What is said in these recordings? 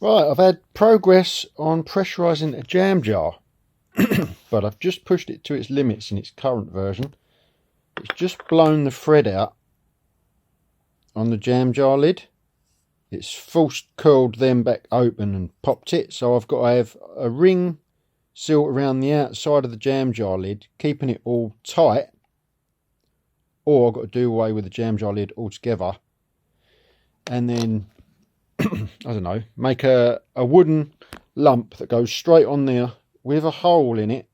Right, I've had progress on pressurising a jam jar, but I've just pushed it to its limits in its current version. It's just blown the thread out on the jam jar lid. It's force curled them back open and popped it, so I've got to have a ring seal around the outside of the jam jar lid, keeping it all tight, or I've got to do away with the jam jar lid altogether, and then I don't know, make a wooden lump that goes straight on there with a hole in it,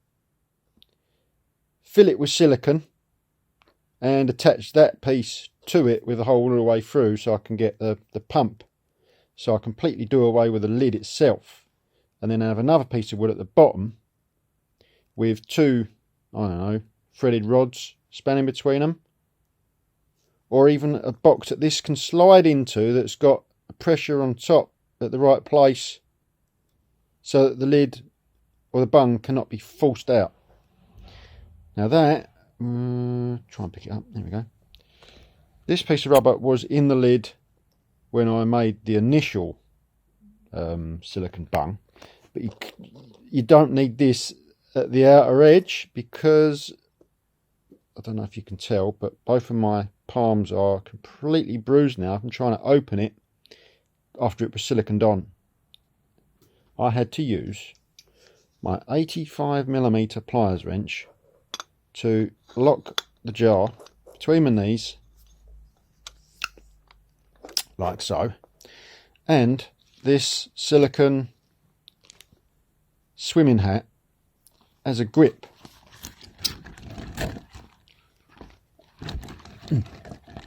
fill it with silicone and attach that piece to it with a hole all the way through, so I can get the pump, so I completely do away with the lid itself, and then have another piece of wood at the bottom with two, I don't know, threaded rods spanning between them, or even a box that this can slide into that's got pressure on top at the right place so that the lid or the bung cannot be forced out. Now that, try and pick it up, there we go. This piece of rubber was in the lid when I made the initial silicone bung, but you don't need this at the outer edge, because I don't know if you can tell, but both of my palms are completely bruised now. I'm trying to open it after it was siliconed on. I had to use my 85mm pliers wrench to lock the jar between my knees, like so, and this silicone swimming hat as a grip.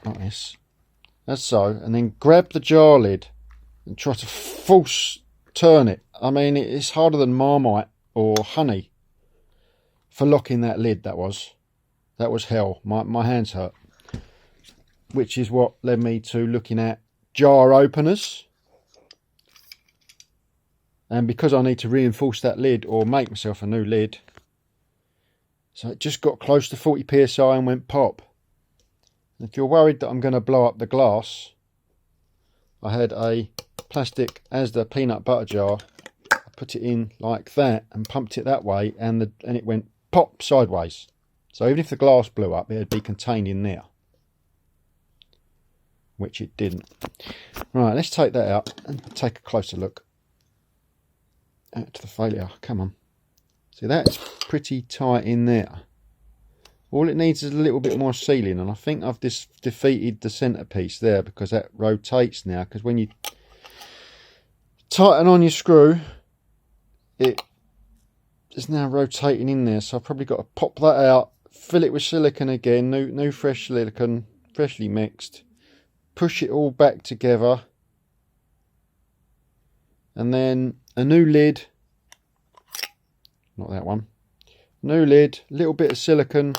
Like this, as so, and then grab the jar lid and try to force turn it. I mean, it's harder than Marmite or honey for locking that lid. That was hell. My hands hurt, which is what led me to looking at jar openers. And because I need to reinforce that lid or make myself a new lid, so it just got close to 40 psi and went pop. If you're worried that I'm going to blow up the glass, I had a plastic Asda peanut butter jar. I put it in like that and pumped it that way, and it went pop sideways. So even if the glass blew up, it would be contained in there, which it didn't. Right, let's take that out and take a closer look at the failure. Come on. See, that's pretty tight in there. All it needs is a little bit more sealing, and I think I've defeated the centerpiece there, because that rotates now, because when you tighten on your screw, it is now rotating in there. So I've probably got to pop that out, fill it with silicone again, new fresh silicone, freshly mixed, push it all back together, and then a new lid, not that one, new lid, little bit of silicone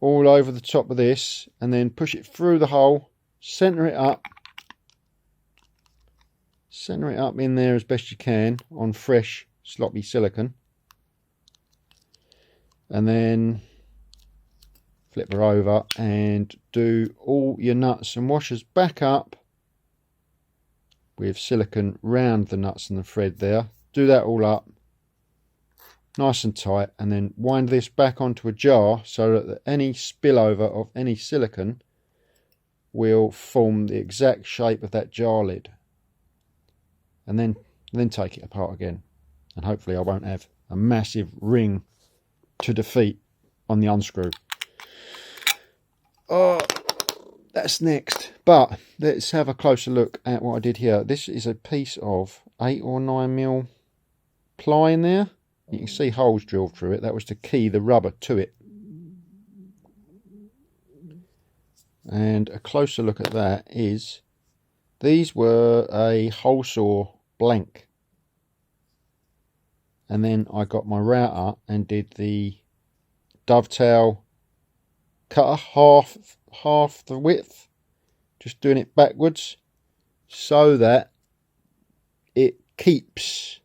all over the top of this, and then push it through the hole, center it up in there as best you can on fresh sloppy silicone, and then flip her over and do all your nuts and washers back up with silicone round the nuts and the thread there. Do that all up nice and tight, and then wind this back onto a jar so that any spillover of any silicone will form the exact shape of that jar lid, and then take it apart again, and hopefully I won't have a massive ring to defeat on the unscrew. Oh, that's next, but let's have a closer look at what I did here. This is a piece of 8 or 9mm ply in there. You can see holes drilled through it. That was to key the rubber to it. And a closer look at that is, these were a hole saw blank. And then I got my router and did the dovetail cutter, half the width, just doing it backwards, so that it keeps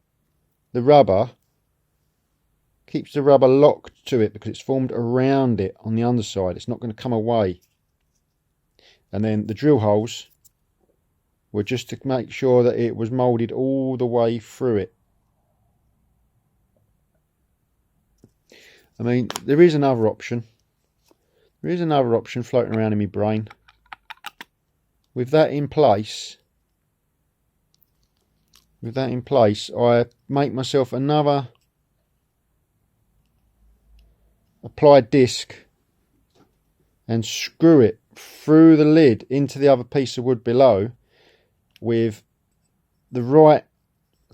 the rubber locked to it, because it's formed around it on the underside. It's not going to come away. And then the drill holes were just to make sure that it was moulded all the way through it. I mean, there is another option. There is another option floating around in my brain. With that in place, I make myself another applied disc and screw it through the lid into the other piece of wood below with the right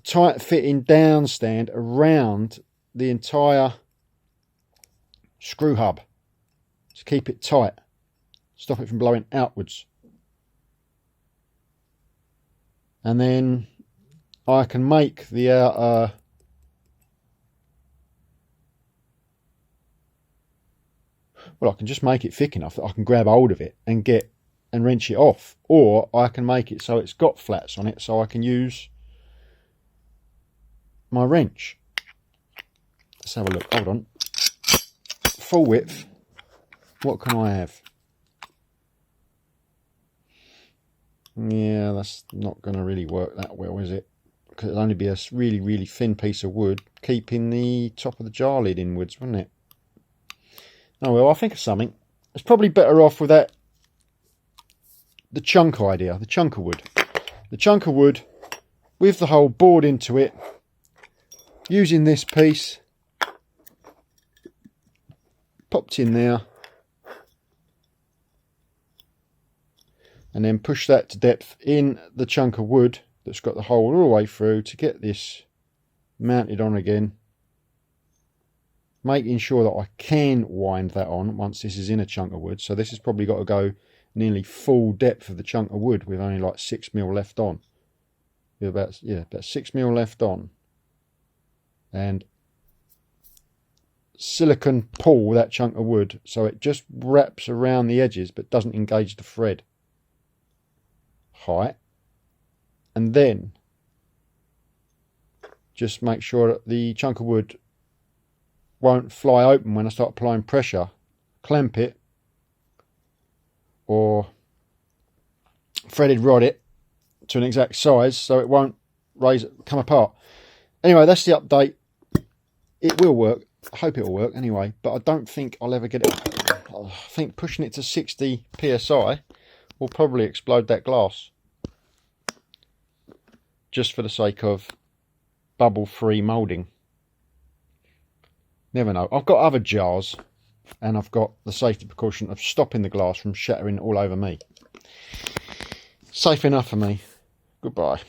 tight fitting down stand around the entire screw hub to keep it tight, stop it from blowing outwards. And then I can make the outer well, I can just make it thick enough that I can grab hold of it and wrench it off, or I can make it so it's got flats on it so I can use my wrench. Let's have a look. Hold on. Full width. What can I have? Yeah, that's not going to really work that well, is it? Because it'll only be a really, really thin piece of wood keeping the top of the jar lid inwards, wouldn't it? Oh well, I'll think of something. It's probably better off with that, the chunk idea, the chunk of wood. The chunk of wood with the hole bored into it, using this piece, popped in there, and then push that to depth in the chunk of wood that's got the hole all the way through to get this mounted on again. Making sure that I can wind that on once this is in a chunk of wood. So this has probably got to go nearly full depth of the chunk of wood with only like 6mm left on. With about 6mm left on. And silicone pull that chunk of wood so it just wraps around the edges but doesn't engage the thread. Height. And then just make sure that the chunk of wood won't fly open when I start applying pressure. Clamp it or threaded rod it to an exact size so it won't come apart. Anyway, that's the update. It will work. I hope it will work anyway, but I don't think I'll ever get it. I think pushing it to 60 psi will probably explode that glass, just for the sake of bubble-free moulding. Never know. I've got other jars, and I've got the safety precaution of stopping the glass from shattering all over me. Safe enough for me. Goodbye.